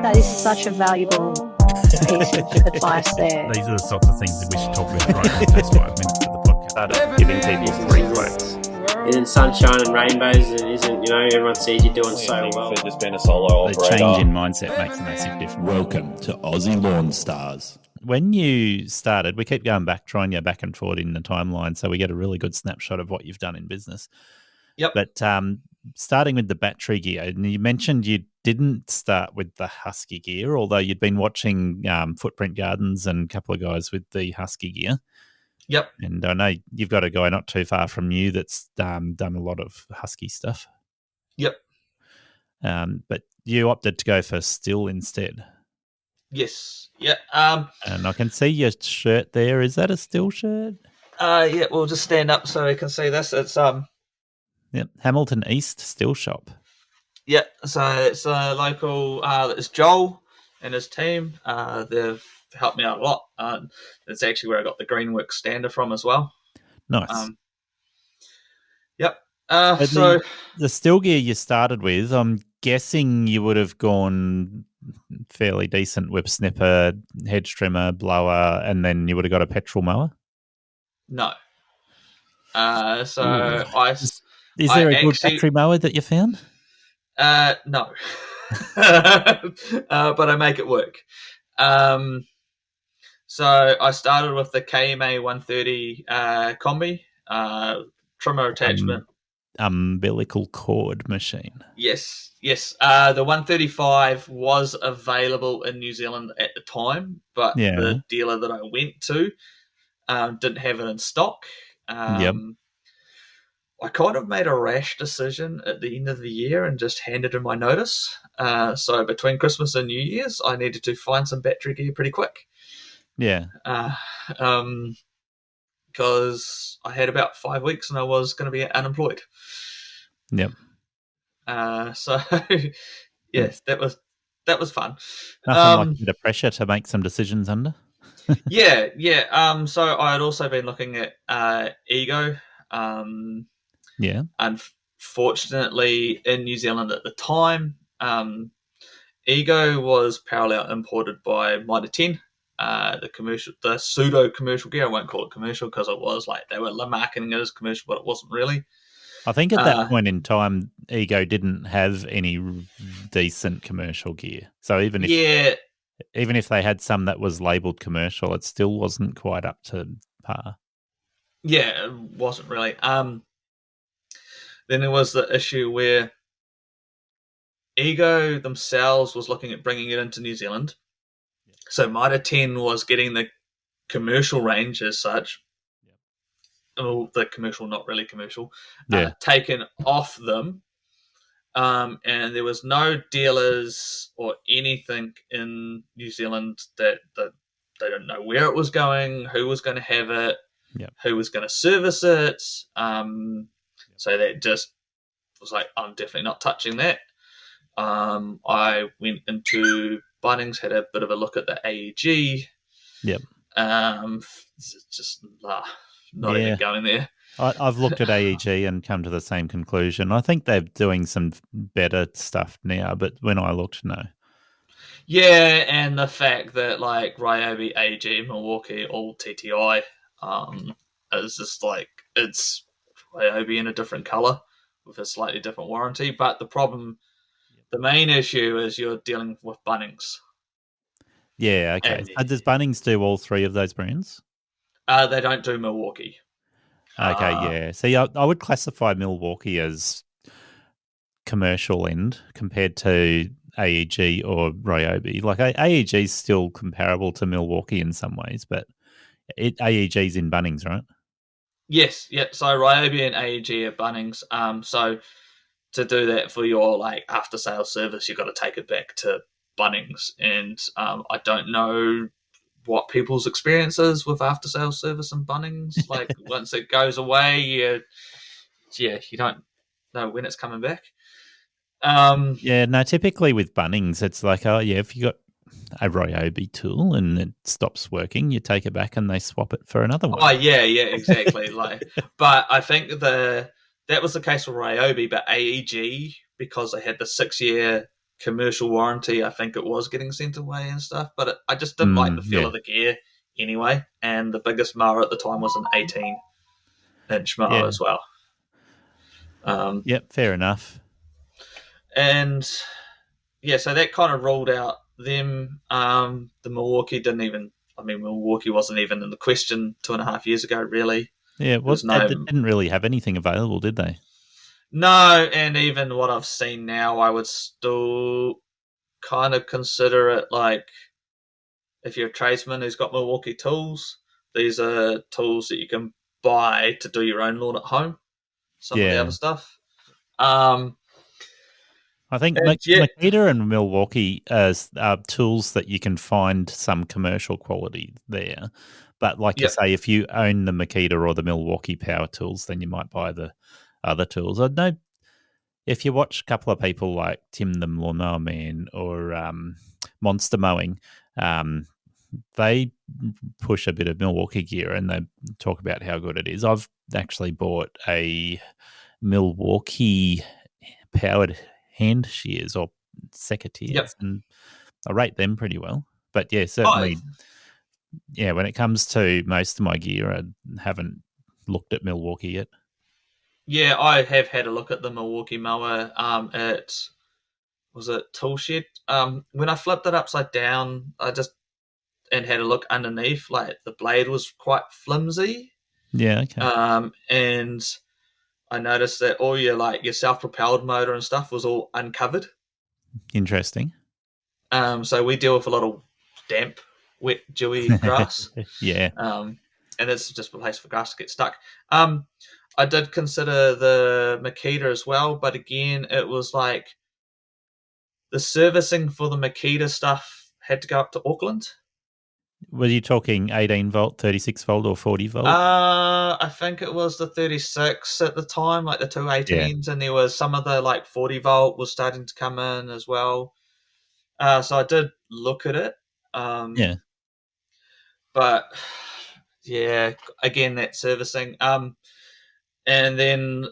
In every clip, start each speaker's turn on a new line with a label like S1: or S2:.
S1: That is such a valuable piece of advice there.
S2: These are the sorts of things that we should talk about right in the first 5 minutes of the podcast.
S3: Started giving people free quotes. Isn't sunshine and rainbows, and isn't, everyone sees you doing so well.
S4: For just being a solo
S2: The
S4: operator.
S2: change in mindset makes a massive difference.
S5: Welcome to Aussie Lawn Stars.
S2: When you started, we keep going back, trying to go back and forward in the timeline, so we get a really good snapshot of what you've done in business.
S6: Yep.
S2: But starting with the battery gear, and you mentioned you didn't start with the Husky gear, although you'd been watching Footprint Gardens and a couple of guys with the Husky gear.
S6: Yep.
S2: And I know you've got a guy not too far from you that's done a lot of Husky stuff.
S6: Yep.
S2: But you opted to go for Stihl instead.
S6: Yes. Yeah.
S2: And I can see your shirt there. Is that a Stihl shirt?
S6: Yeah. We'll just stand up so we can see this. It's
S2: Yep. Hamilton East Stihl Shop.
S6: Yeah. So it's a local. It's Joel and his team. They've helped me out a lot. It's actually where I got the Greenworks stander from as well.
S2: Nice.
S6: Yep.
S2: So the Stihl gear you started with, I'm guessing you would have gone fairly decent whip snipper, hedge trimmer, blower, and then you would have got a petrol mower.
S6: No.
S2: Is there a good battery mower that you found?
S6: No. But I make it work. So I started with the KMA 130 combi, trimmer attachment.
S2: Umbilical cord machine.
S6: Yes. The 135 was available in New Zealand at the time, but the dealer that I went to didn't have it in stock.
S2: Yep.
S6: I kind of made a rash decision at the end of the year and just handed in my notice. So between Christmas and New Year's, I needed to find some battery gear pretty quick.
S2: Yeah.
S6: Because I had about 5 weeks and I was going to be unemployed.
S2: Yep.
S6: So yes, that was fun.
S2: Nothing like a bit of pressure to make some decisions under.
S6: Yeah. So I had also been looking at Ego.
S2: Yeah.
S6: Unfortunately, in New Zealand at the time, Ego was parallel imported by Mitre 10. The pseudo commercial gear. I won't call it commercial because it was like they were marketing it as commercial, but it wasn't really.
S2: I think at that point in time, Ego didn't have any decent commercial gear. So even if they had some that was labelled commercial, it still wasn't quite up to par.
S6: Yeah, it wasn't really. Then there was the issue where Ego themselves was looking at bringing it into New Zealand. So Mitre 10 was getting the commercial range as such. Well, the commercial, not really commercial, taken off them. And there was no dealers or anything in New Zealand that they don't know where it was going, who was going to have it, who was going to service it. So that just was like, I'm definitely not touching that. I went into Bunnings, had a bit of a look at the AEG.
S2: Yep.
S6: Just not even going there.
S2: I've looked at AEG and come to the same conclusion. I think they're doing some better stuff now, but when I looked, no.
S6: Yeah, and the fact that like Ryobi, AEG, Milwaukee, all TTI, is just like it's Ryobi in a different colour with a slightly different warranty. But the main issue is you're dealing with Bunnings.
S2: Yeah, okay. Does Bunnings do all three of those brands?
S6: They don't do Milwaukee.
S2: Okay, yeah. See, I would classify Milwaukee as commercial end compared to AEG or Ryobi. Like AEG is still comparable to Milwaukee in some ways, but AEG's in Bunnings, right?
S6: Yes, yeah. So Ryobi and AEG are Bunnings. So to do that for your like after sales service, you've got to take it back to Bunnings, and I don't know what people's experience is with after sales service and Bunnings. Like once it goes away, you don't know when it's coming back.
S2: Typically with Bunnings, it's like, if you got a Ryobi tool and it stops working, you take it back and they swap it for another one.
S6: Oh yeah, exactly. But I think that was the case with Ryobi, but AEG, because they had the 6-year commercial warranty, I think it was getting sent away and stuff. But I just didn't like the feel of the gear anyway. And the biggest mower at the time was an 18-inch mower as well.
S2: Yep, fair enough.
S6: And yeah, so that kind of ruled out them. The Milwaukee didn't even. I mean, Milwaukee wasn't even in the question 2.5 years ago, really.
S2: Yeah, they didn't really have anything available, did they?
S6: No, and even what I've seen now, I would still kind of consider it like if you're a tradesman who's got Milwaukee tools, these are tools that you can buy to do your own lawn at home. Some of the other stuff.
S2: I think Makita and Milwaukee are tools that you can find some commercial quality there. But like you say, if you own the Makita or the Milwaukee power tools, then you might buy the other tools. I know if you watch a couple of people like Tim the Lawnmower Man or Monster Mowing, they push a bit of Milwaukee gear and they talk about how good it is. I've actually bought a Milwaukee powered hand shears or secateurs, and I rate them pretty well. But yeah, certainly, when it comes to most of my gear, I haven't looked at Milwaukee yet.
S6: Yeah, I have had a look at the Milwaukee mower at, was it Toolshed? When I flipped it upside down, and had a look underneath, like the blade was quite flimsy.
S2: Yeah, okay.
S6: And I noticed that all your self-propelled motor and stuff was all uncovered.
S2: Interesting.
S6: So we deal with a lot of damp, wet, dewy grass.
S2: Yeah.
S6: And it's just a place for grass to get stuck. I did consider the Makita as well, but again, it was like the servicing for the Makita stuff had to go up to Auckland.
S2: Were you talking 18 volt, 36 volt, or 40 volt?
S6: I think it was the 36 at the time, like the 218s, and there was some of the 40 volt was starting to come in as well. So I did look at it. But yeah, again, that servicing. And then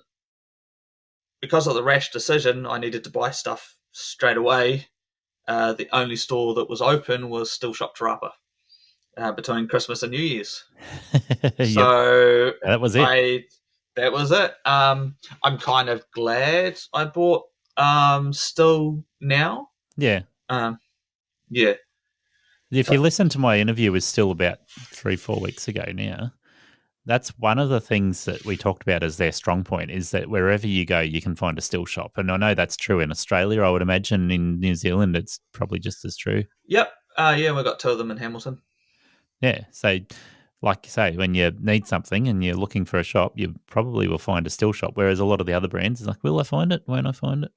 S6: because of the rash decision, I needed to buy stuff straight away. The only store that was open was Stihl Shop Te Rapa. Between Christmas and New Year's. So
S2: that was it.
S6: That was it. I'm kind of glad I bought Stihl now.
S2: Yeah.
S6: Yeah.
S2: If you listen to my interview with Stihl about 3-4 weeks ago now, that's one of the things that we talked about as their strong point is that wherever you go, you can find a Stihl shop. And I know that's true in Australia. I would imagine in New Zealand, it's probably just as true.
S6: Yep. We've got 2 of them in Hamilton.
S2: Yeah. So, like you say, when you need something and you're looking for a shop, you probably will find a Stihl shop. Whereas a lot of the other brands is like, will I find it? Won't I find it?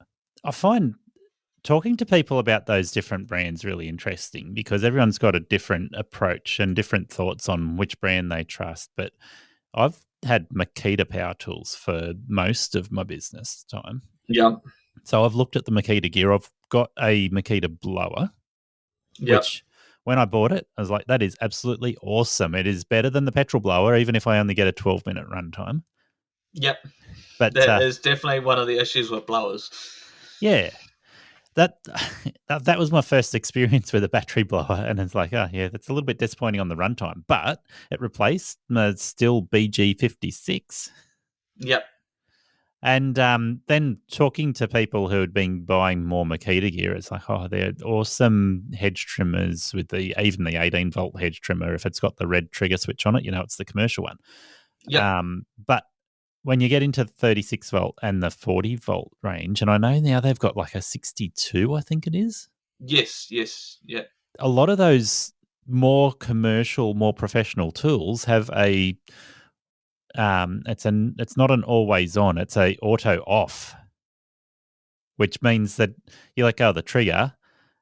S2: I find talking to people about those different brands really interesting because everyone's got a different approach and different thoughts on which brand they trust. But I've had Makita power tools for most of my business time.
S6: Yeah.
S2: So I've looked at the Makita gear. I've got a Makita blower, which when I bought it, I was like, that is absolutely awesome. It is better than the petrol blower, even if I only get a 12-minute runtime.
S6: Yep.
S2: But
S6: that is definitely one of the issues with blowers.
S2: Yeah. That was my first experience with a battery blower, and it's like, that's a little bit disappointing on the runtime, but it replaced my Stihl BG56.
S6: Yep.
S2: And then talking to people who had been buying more Makita gear, it's like, they're awesome hedge trimmers with even the 18-volt hedge trimmer. If it's got the red trigger switch on it, it's the commercial one.
S6: Yep.
S2: But when you get into 36 volt and the 40 volt range, and I know now they've got like a 62, I think it is.
S6: Yes, yeah.
S2: A lot of those more commercial, more professional tools have a it's not an always on, it's a auto off, which means that you let go of the trigger,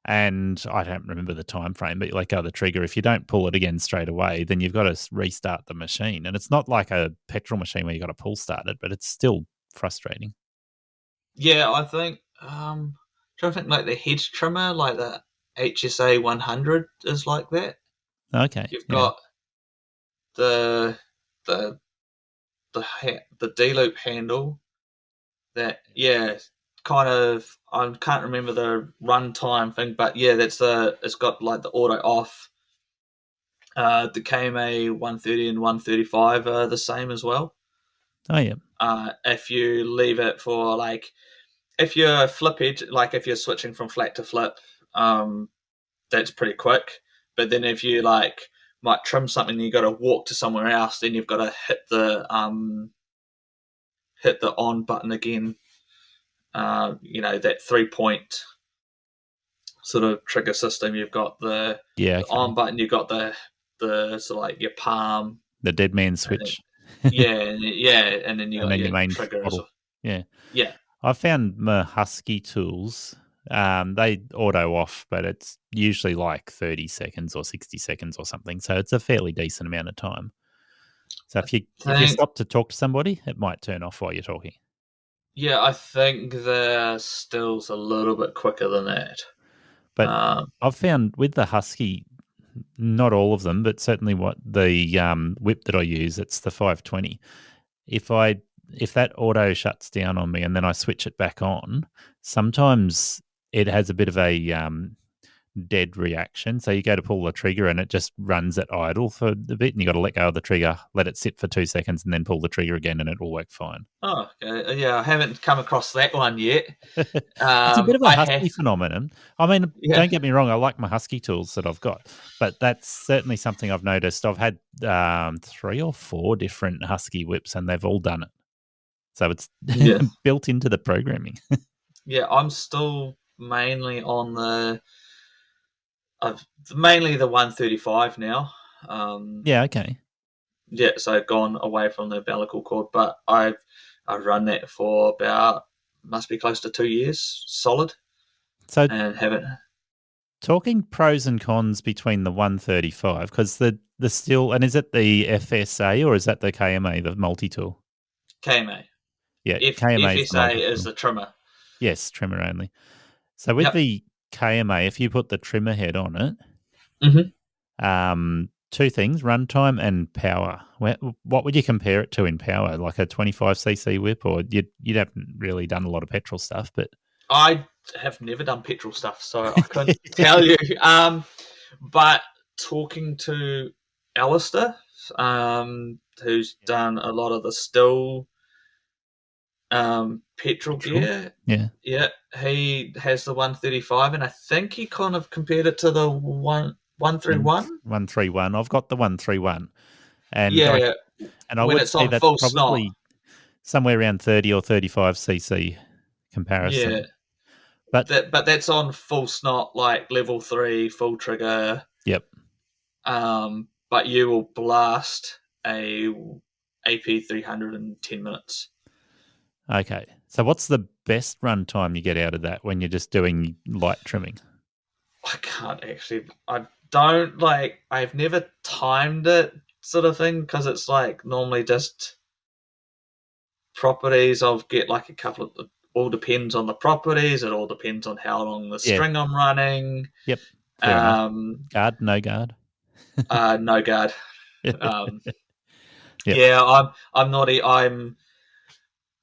S2: and I don't remember the time frame, but you let go of the trigger. If you don't pull it again straight away, then you've got to restart the machine. And it's not like a petrol machine where you got to pull start it, but it's still frustrating.
S6: Yeah, I think like the hedge trimmer, like the HSA 100 is like that.
S2: Okay.
S6: You've got the D-loop handle that, kind of, I can't remember the runtime thing, but yeah, it's got like the auto off. The KMA 130 and 135 are the same as well.
S2: Oh yeah.
S6: If you leave it for like, if you're flip edge, like if you're switching from flat to flip, that's pretty quick. But then if you like might trim something, and you got to walk to somewhere else, then you've got to hit the on button again. That 3-point sort of trigger system. You've got the on button. You've got the sort of like your palm,
S2: the dead man switch.
S6: And then you got your
S2: main
S6: trigger
S2: throttle.
S6: as well.
S2: Yeah. I found my Husky tools. They auto off, but it's usually like 30 seconds or 60 seconds or something. So it's a fairly decent amount of time. So if you stop to talk to somebody, it might turn off while you're talking.
S6: Yeah, I think the Stihl's a little bit quicker than that.
S2: But I've found with the Husky, not all of them, but certainly what the whip that I use, it's the 520. If that auto shuts down on me and then I switch it back on, sometimes it has a bit of a dead reaction. So you go to pull the trigger and it just runs at idle for a bit, and you got to let go of the trigger, let it sit for 2 seconds, and then pull the trigger again, and it will work fine.
S6: Oh, okay. Yeah, I haven't come across that one yet.
S2: It's a bit of a Husky phenomenon. I mean, don't get me wrong, I like my Husky tools that I've got, but that's certainly something I've noticed. I've had 3 or 4 different Husky whips, and they've all done it. So it's built into the programming.
S6: Yeah, I'm still mainly on mainly the 135 now.
S2: Okay.
S6: Yeah, so I've gone away from the umbilical cord, but I've run that for about, must be close to 2 years solid.
S2: So
S6: and haven't.
S2: Talking pros and cons between the 135, because the Stihl, and is it the FSA or is that the KMA, the multi-tool?
S6: KMA.
S2: Yeah,
S6: KMA is the trimmer.
S2: Yes, trimmer only. So with the KMA, if you put the trimmer head on it, 2 things, runtime and power. What would you compare it to in power? Like a 25cc whip, or you'd haven't really done a lot of petrol stuff, but
S6: I have never done petrol stuff, so I couldn't tell you. But talking to Alistair, who's done a lot of the Stihl petrol gear. Yeah, he has the 135, and I think he kind of compared it to the 131.
S2: 131. I've got the 131, and I
S6: when
S2: would
S6: it's
S2: say
S6: on
S2: that's
S6: full
S2: probably somewhere around 30 or 35cc comparison.
S6: Yeah, but that's on full snot, like level 3 full trigger.
S2: Yep.
S6: But you will blast a AP 300 in 10 minutes.
S2: Okay. So what's the best run time you get out of that when you're just doing light trimming?
S6: I can't actually. I've never timed it sort of thing, because it's like normally just properties. I'll get like a couple of, it all depends on the properties. It all depends on how long the string I'm running.
S2: Yep. Fair guard, no guard?
S6: No guard.
S2: Yep.
S6: Yeah, I'm not. I'm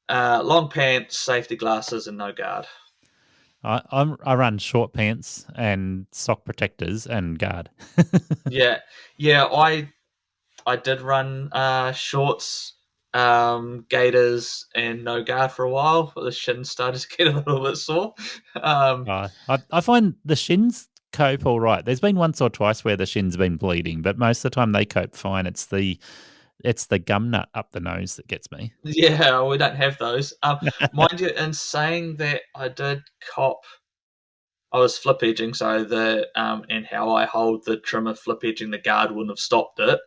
S6: long pants, safety glasses, and no guard.
S2: I run short pants and sock protectors and guard.
S6: Yeah. I did run shorts, gaiters, and no guard for a while, but the shins started to get a little bit sore.
S2: I find the shins cope all right. There's been once or twice where the shins have been bleeding, but most of the time they cope fine. It's the gum nut up the nose that gets me.
S6: Yeah, we don't have those. Mind you, in saying that, I did cop. I was flip edging, so and how I hold the trimmer flip edging, the guard wouldn't have stopped it,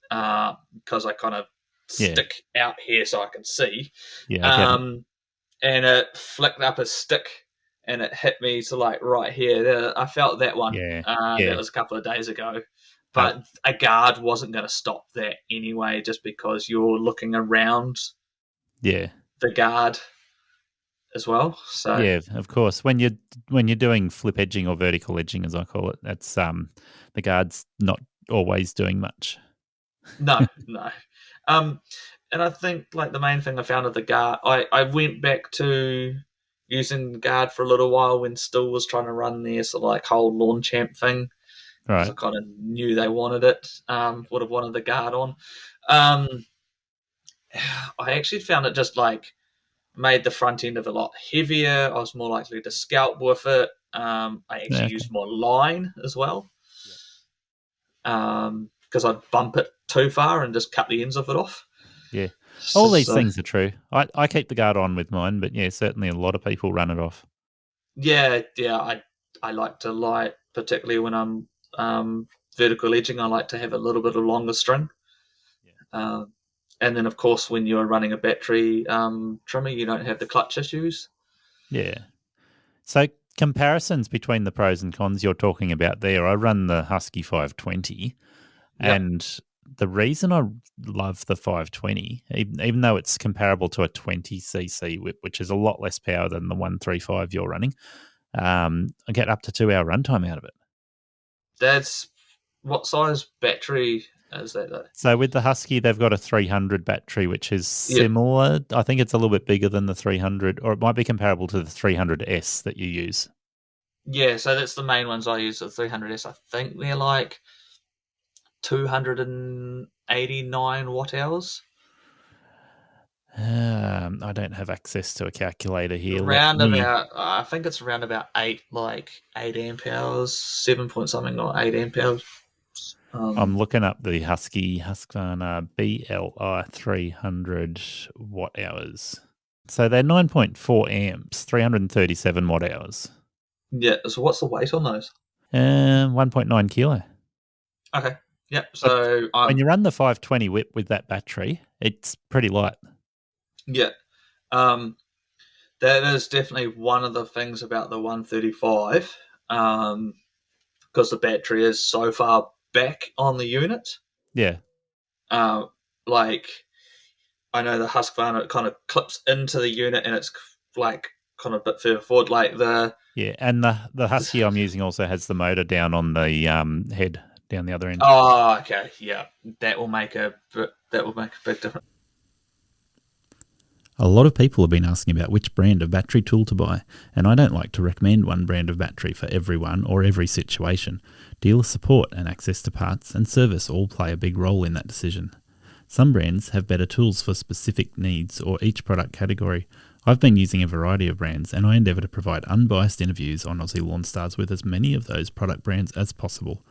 S6: because I kind of stick out here so I can see. And it flicked up a stick, and it hit me to like right here. I felt that one. That was a couple of days ago. But a guard wasn't going to stop that anyway, just because you're looking around the guard as well. So
S2: yeah, of course. When you're doing flip edging or vertical edging, as I call it, that's the guard's not always doing much.
S6: No. And I think like the main thing I found with the guard, I went back to, using the guard for a little while when Stihl was trying to run their sort of like whole lawn champ thing. Because I
S2: Right.
S6: kind of knew they wanted it, would have wanted the guard on. I actually found it just like made the front end of it a lot heavier. I was more likely to scalp with it. I actually
S2: Okay.
S6: used more line as well. Because I'd bump it too far and just cut the ends of it off.
S2: Yeah. All these
S6: So,
S2: things are true. I keep the guard on with mine, but yeah, certainly a lot of people run it off.
S6: yeah, I like to light, particularly when I'm vertical edging. I like to have a little bit of longer string. And then, of course, when you're running a battery trimmer, you don't have the clutch issues.
S2: Yeah. So comparisons between the pros and cons you're talking about there, I run the Husky 520,
S6: Yep.
S2: and the reason I love the 520, even though it's comparable to a 20cc whip, which is a lot less power than the 135 you're running, I get up to 2 hour runtime out of it.
S6: That's what size battery is that though?
S2: So with the Husky, they've got a 300 battery, which is similar. I think it's a little bit bigger than the 300, or it might be comparable to the 300S that you use.
S6: Yeah, so that's the main ones I use, the 300S. I think they're like 289 watt hours.
S2: I don't have access to a calculator here.
S6: I think it's around about 8 amp hours, 7 point something or 8 amp hours.
S2: I'm looking up the Husqvarna BLI 300 watt hours. So they're 9.4 amps, 337 watt hours.
S6: Yeah, so what's the weight on those?
S2: 1.9 kilo.
S6: Okay, yep. So
S2: when you run the 520 whip with that battery, it's pretty light.
S6: Yeah. That is definitely one of the things about the 135, because the battery is so far back on the unit.
S2: Yeah.
S6: Like, I know the Husqvarna kind of clips into the unit and it's like kind of a bit further forward. Like
S2: yeah, and the Husky I'm using also has the motor down on the head down the other end.
S6: Oh, okay, yeah, that will make a big difference.
S4: A lot of people have been asking about which brand of battery tool to buy, and I don't like to recommend one brand of battery for everyone or every situation. Dealer support and access to parts and service all play a big role in that decision. Some brands have better tools for specific needs or each product category. I've been using a variety of brands, and I endeavour to provide unbiased interviews on Aussie Lawn Stars with as many of those product brands as possible.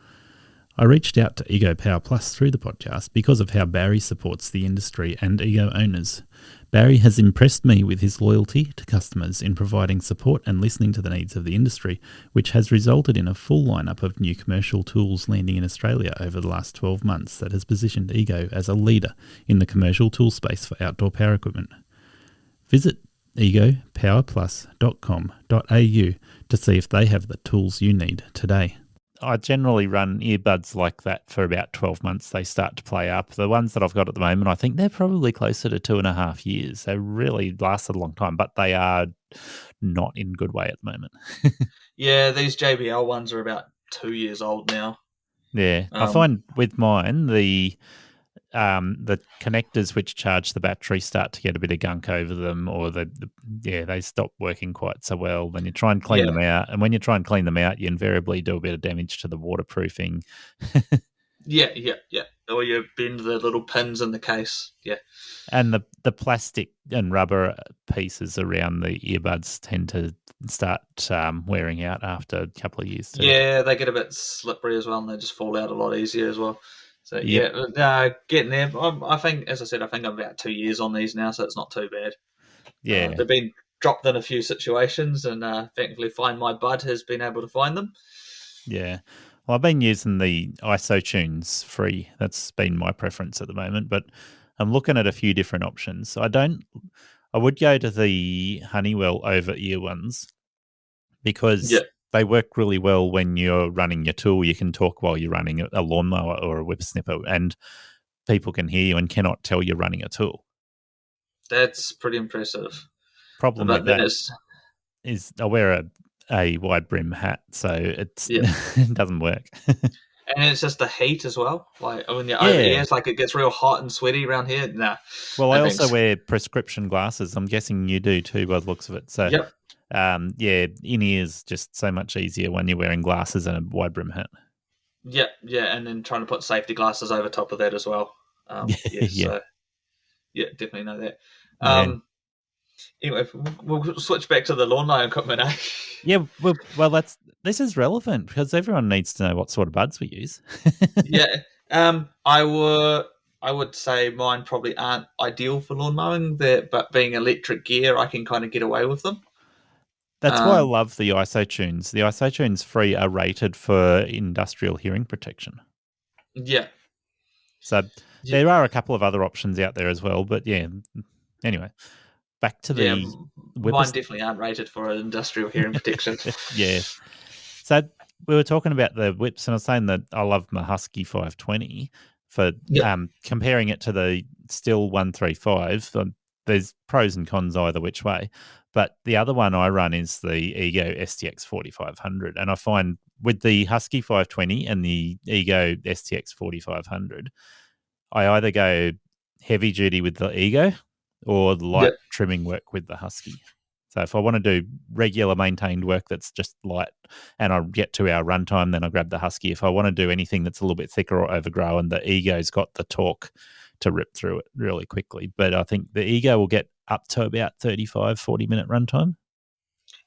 S4: I reached out to Ego Power Plus through the podcast because of how Barry supports the industry and Ego owners. Barry has impressed me with his loyalty to customers in providing support and listening to the needs of the industry, which has resulted in a full lineup of new commercial tools landing in Australia over the last 12 months that has positioned Ego as a leader in the commercial tool space for outdoor power equipment. Visit egopowerplus.com.au to see if they have the tools you need today.
S2: I generally run earbuds like that for about 12 months. They start to play up. The ones that I've got at the moment, I think they're probably closer to 2.5 years. They really lasted a long time, but they are not in good way at the moment.
S6: Yeah, these JBL ones are about 2 years old now.
S2: Yeah, I find with mine, the connectors which charge the battery start to get a bit of gunk over them, or they stop working quite so well. Then you try and clean them out, and when you try and clean them out, you invariably do a bit of damage to the waterproofing.
S6: Yeah. Or you bend the little pins in the case. Yeah.
S2: And the plastic and rubber pieces around the earbuds tend to start wearing out after a couple of years too.
S6: Yeah, they get a bit slippery as well, and they just fall out a lot easier as well. So getting there. I think, as I said, I think I'm about 2 years on these now, so it's not too bad.
S2: Yeah,
S6: they've been dropped in a few situations, and thankfully, Find My Bud has been able to find them.
S2: Yeah. Well, I've been using the IsoTunes free. That's been my preference at the moment, but I'm looking at a few different options. I would go to the Honeywell over-ear ones because they work really well when you're running your tool. You can talk while you're running a lawnmower or a whip snipper, and people can hear you and cannot tell you're running a tool.
S6: That's pretty impressive.
S2: Problem with that is I wear a wide brim hat, so it doesn't work.
S6: And it's just the heat as well. Like when you're over ears, like it gets real hot and sweaty around here. Nah.
S2: Well, I also wear prescription glasses. I'm guessing you do too by the looks of it. So in ears just so much easier when you're wearing glasses and a wide brim hat.
S6: Yeah, and then trying to put safety glasses over top of that as well. So definitely know that.
S2: Yeah.
S6: Anyway, we'll switch back to the lawn mowing equipment. Eh?
S2: Yeah, well, this is relevant because everyone needs to know what sort of buds we use.
S6: Yeah, I would say mine probably aren't ideal for lawn mowing. But being electric gear, I can kind of get away with them.
S2: That's why I love the IsoTunes. The IsoTunes 3 are rated for industrial hearing protection.
S6: Yeah.
S2: So there are a couple of other options out there as well, but yeah. Anyway, back to the
S6: mine definitely aren't rated for industrial hearing protection.
S2: Yeah. So we were talking about the whips, and I was saying that I love my Husky 520 for comparing it to the Stihl 135. There's pros and cons either which way. But the other one I run is the Ego STX 4500. And I find with the Husky 520 and the Ego STX 4500, I either go heavy duty with the Ego or light trimming work with the Husky. So if I want to do regular maintained work that's just light and I get 2 hour runtime, then I grab the Husky. If I want to do anything that's a little bit thicker or overgrown, the Ego's got the torque to rip through it really quickly. But I think the Ego will get up to about 35, 40-minute runtime.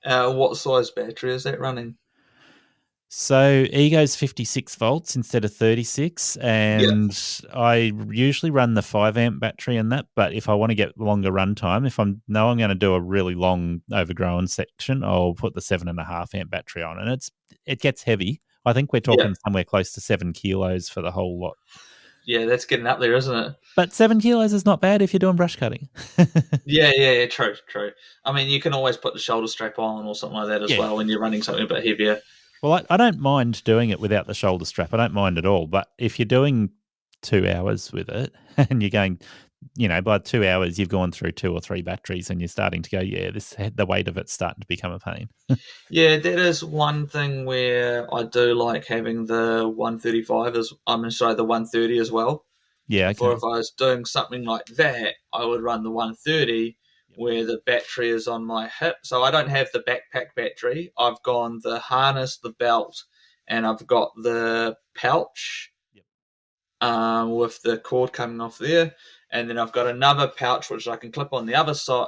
S6: What size battery is that running?
S2: So Ego's 56 volts instead of 36, and I usually run the 5 amp battery in that. But if I want to get longer runtime, if I'm going to do a really long overgrown section, I'll put the 7.5 amp battery on, and it gets heavy. I think we're talking somewhere close to 7 kilos for the whole lot.
S6: Yeah, that's getting up there, isn't it?
S2: But 7 kilos is not bad if you're doing brush cutting.
S6: Yeah, true. I mean, you can always put the shoulder strap on or something like that as well when you're running something a bit heavier.
S2: Well, I don't mind doing it without the shoulder strap. I don't mind at all. But if you're doing 2 hours with it and you're going, by 2 hours, you've gone through 2 or 3 batteries and you're starting to go, the weight of it's starting to become a pain.
S6: Yeah, that is one thing where I do like having the 135 the 130 as well.
S2: Yeah, okay.
S6: For if I was doing something like that, I would run the 130 where the battery is on my hip. So I don't have the backpack battery. I've gone the harness, the belt, and I've got the pouch with the cord coming off there. And then I've got another pouch which I can clip on the other side,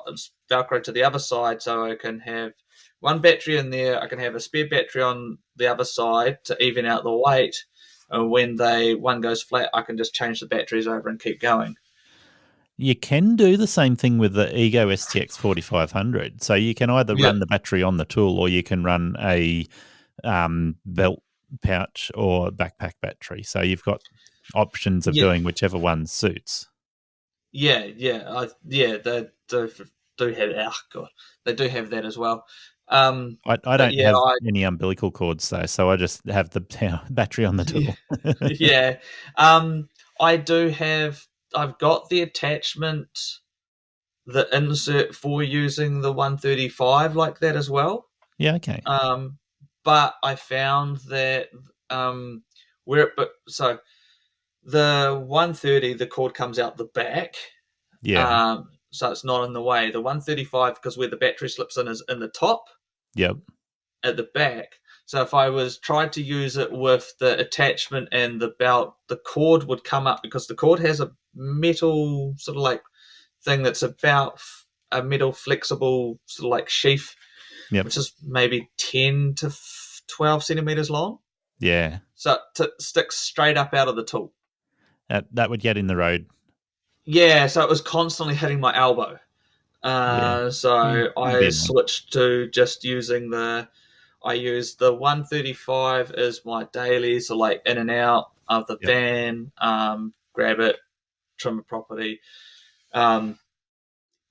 S6: Velcro to the other side, so I can have one battery in there. I can have a spare battery on the other side to even out the weight. And when one goes flat, I can just change the batteries over and keep going.
S2: You can do the same thing with the Ego STX 4500. So you can either run the battery on the tool or you can run a belt pouch or backpack battery. So you've got options of doing whichever one suits.
S6: They do have. Oh god, they do have that as well.
S2: I don't have any umbilical cords though, so I just have the battery on the tool.
S6: I do have. I've got the attachment, the insert for using the 135 like that as well.
S2: Yeah, okay.
S6: But I found that the 130, the cord comes out the back.
S2: Yeah.
S6: So it's not in the way. The 135, because where the battery slips in, is in the top.
S2: Yep.
S6: At the back. So if I tried to use it with the attachment and the belt, the cord would come up because the cord has a metal sort of like thing that's about a metal flexible sort of like sheath, which is maybe 10 to 12 centimeters long.
S2: Yeah.
S6: So it sticks straight up out of the tool.
S2: That would get in the road.
S6: Yeah, so it was constantly hitting my elbow. So I switched to just using I use the 135 as my daily, so like in and out of the van, grab it, trim it properly.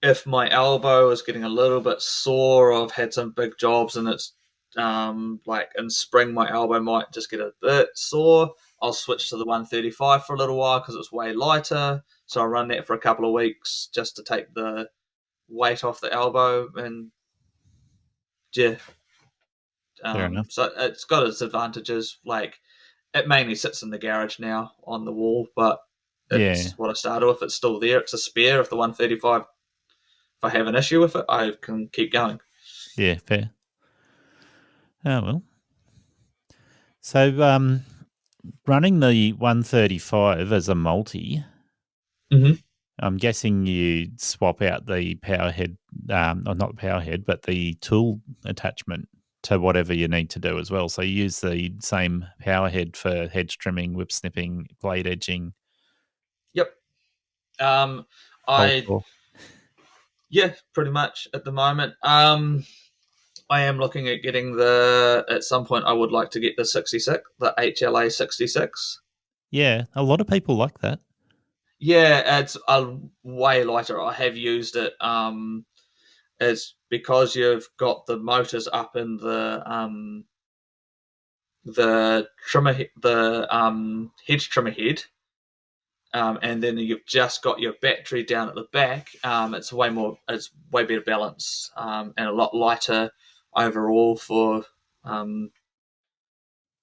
S6: If my elbow is getting a little bit sore, or I've had some big jobs and it's like in spring, my elbow might just get a bit sore, I'll switch to the 135 for a little while because it's way lighter. So I run that for a couple of weeks just to take the weight off the elbow, and
S2: fair enough.
S6: So it's got its advantages. Like it mainly sits in the garage now on the wall, but it's what I started with. It's still there. It's a spare. If the 135, if I have an issue with it, I can keep going.
S2: Yeah, fair. Oh, well. So, running the 135 as a multi,
S6: Mhm.
S2: I'm guessing you swap out the power head, or not the power head, but the tool attachment to whatever you need to do as well. So you use the same power head for hedge trimming, whip snipping, blade edging,
S6: Yep.
S2: whole
S6: I
S2: saw.
S6: Yeah, pretty much at the moment. I am looking at getting at some point I would like to get the 66, the HLA 66.
S2: Yeah, a lot of people like that.
S6: Yeah, it's a way lighter. I have used it. It's because you've got the motors up in the hedge trimmer head, and then you've just got your battery down at the back. It's way better balance, and a lot lighter overall for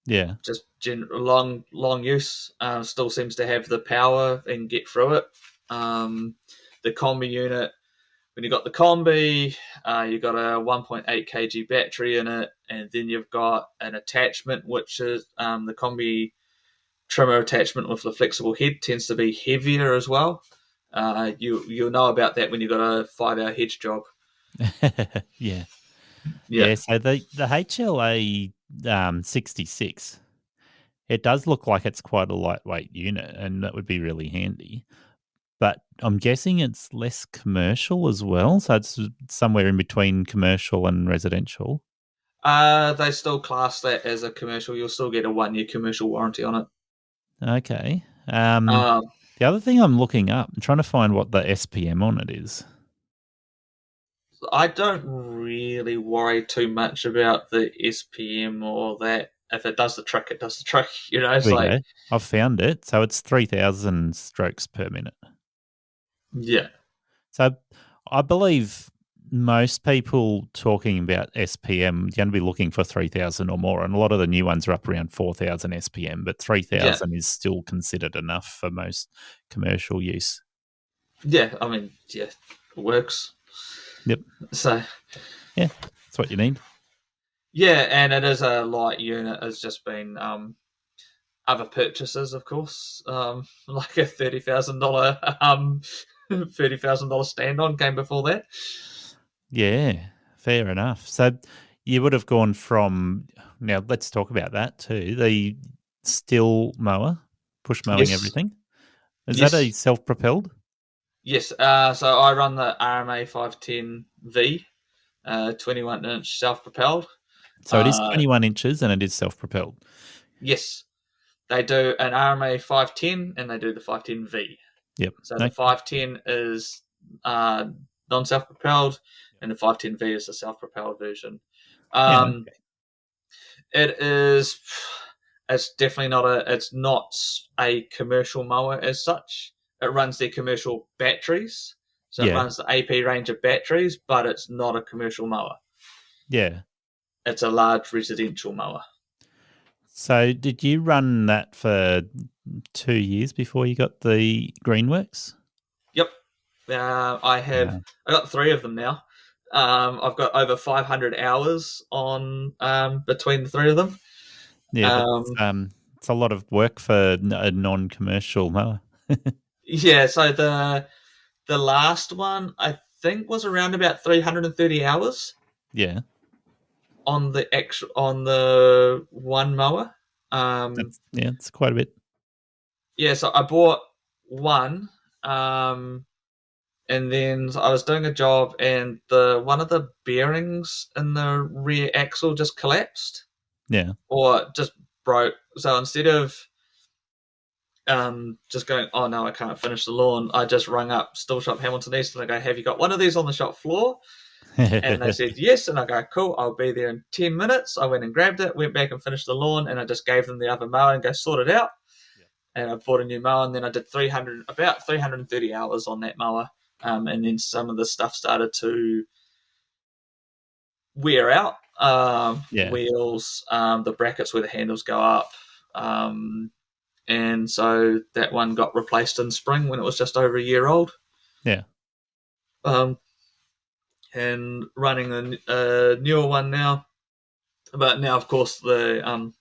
S2: Yeah.
S6: just long use. Still seems to have the power and get through it. The combi unit, when you got the combi, you got a 1.8 kg battery in it, and then you've got an attachment which is the combi trimmer attachment with the flexible head tends to be heavier as well. You'll know about that when you've got a 5-hour hedge job.
S2: Yeah.
S6: Yeah.
S2: Yeah, so the HLA 66, it does look like it's quite a lightweight unit, and that would be really handy. But I'm guessing it's less commercial as well, so it's somewhere in between commercial and residential.
S6: They still class that as a commercial. You'll still get a 1-year commercial warranty on it.
S2: Okay.
S6: Um,
S2: The other thing I'm looking up, I'm trying to find what the SPM on it is.
S6: I don't really worry too much about the SPM or that. If it does the trick, it does the trick. It's
S2: There we
S6: like,
S2: go. I've found it. So it's 3,000 strokes per minute.
S6: yeah.
S2: So I believe most people talking about SPM are going to be looking for 3,000 or more, and a lot of the new ones are up around 4,000 SPM, but 3,000 is still considered enough for most commercial use.
S6: Yeah, I mean, yeah, it works.
S2: Yep.
S6: So,
S2: Yeah, that's what you need.
S6: yeah, and it is a light unit. It's just been other purchases, of course, like a $30,000 $30,000 stand-on came before that.
S2: Yeah, fair enough. So you would have gone from, now let's talk about that too, the Stihl mower, push mowing
S6: Yes,
S2: everything. Is that a
S6: yes,
S2: self-propelled?
S6: yes. So I run the RMA 510V, 21-inch self-propelled.
S2: So it is
S6: Uh,
S2: 21 inches and it is self-propelled.
S6: yes, they do an RMA 510 and they do the 510V.
S2: Yep.
S6: So the
S2: Okay.
S6: 510 is non-self-propelled, and the 510V is the self-propelled version.
S2: Yeah.
S6: Um, it is. It's definitely not a. It's not a commercial mower as such. It runs their commercial batteries, so it
S2: Yeah.
S6: runs the AP range of batteries, but it's not a commercial mower.
S2: Yeah.
S6: It's a large residential mower.
S2: So did you run that for 2 years before you got the Greenworks?
S6: Yep. I got 3 of them now. I've got over 500 hours on between the 3 of them.
S2: Yeah, it's a lot of work for a non-commercial mower.
S6: Yeah, so the last one I think was around about 330 hours
S2: Yeah,
S6: on the one mower.
S2: it's quite a bit.
S6: Yeah, so I bought one, um, and then I was doing a job, and the one of the bearings in the rear axle just collapsed
S2: Yeah.
S6: or just broke. So instead of just going, oh no, I can't finish the lawn, I just rung up Stihl Shop Hamilton East and I go, have you got one of these on the shop floor? And they said yes, and I go, cool, I'll be there in 10 minutes. I went and grabbed it, went back and finished the lawn, and I just gave them the other mower and go sort it out. And I bought a new mower, and then I did about 330 hours on that mower. And then some of the stuff started to wear out.
S2: Yeah.
S6: Wheels, the brackets where the handles go up. And so that one got replaced in spring when it was just over a year old.
S2: Yeah.
S6: Um, and running a newer one now. But now, of course, the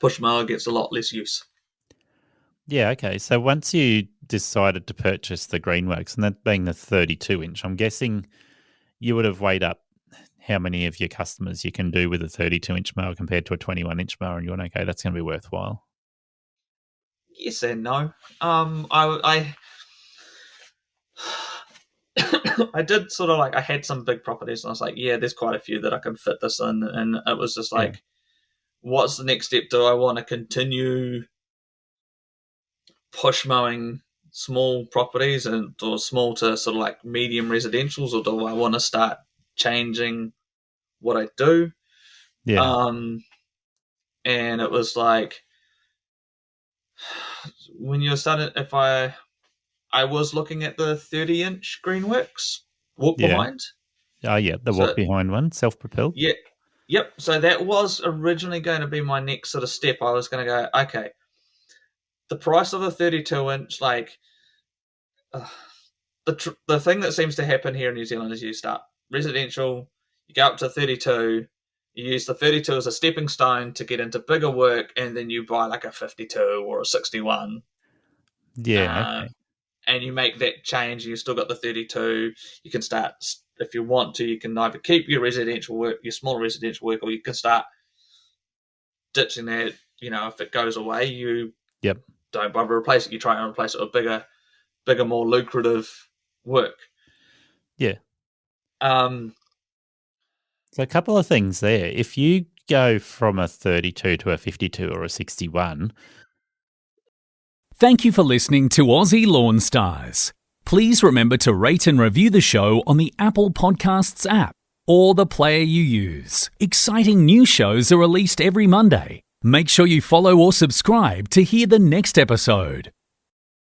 S6: push mower gets a lot less use.
S2: Yeah, okay. So once you decided to purchase the Greenworks, and that being the 32-inch, I'm guessing you would have weighed up how many of your customers you can do with a 32-inch mower compared to a 21-inch mower, and you went, okay, that's going to be worthwhile.
S6: Yes and no. I I did sort of like, I had some big properties, and I was like, yeah, there's quite a few that I can fit this in, and it was just like, what's the next step? Do I want to continue push mowing small properties or small to sort of like medium residentials, or do I want to start changing what I do?
S2: Yeah.
S6: And it was like, when you're starting, if I was looking at the 30-inch Greenworks walk behind.
S2: Oh, yeah, the walk behind one, self-propelled.
S6: Yeah, yep. So that was originally going to be my next sort of step. I was going to go, okay, the price of a 32-inch, like, the thing that seems to happen here in New Zealand is you start residential, you go up to 32, you use the 32 as a stepping stone to get into bigger work, and then you buy like a 52 or a 61.
S2: Yeah, okay.
S6: And you make that change. You still got the 32. You can start, if you want to, you can either keep your residential work, your small residential work, or you can start ditching that. You know, if it goes away, you don't bother replace it. You try and replace it with bigger, more lucrative work.
S2: Yeah.
S6: So
S2: a couple of things there. If you go from a 32 to a 52 or a 61.
S7: Thank you for listening to Aussie Lawn Stars. Please remember to rate and review the show on the Apple Podcasts app or the player you use. Exciting new shows are released every Monday. Make sure you follow or subscribe to hear the next episode.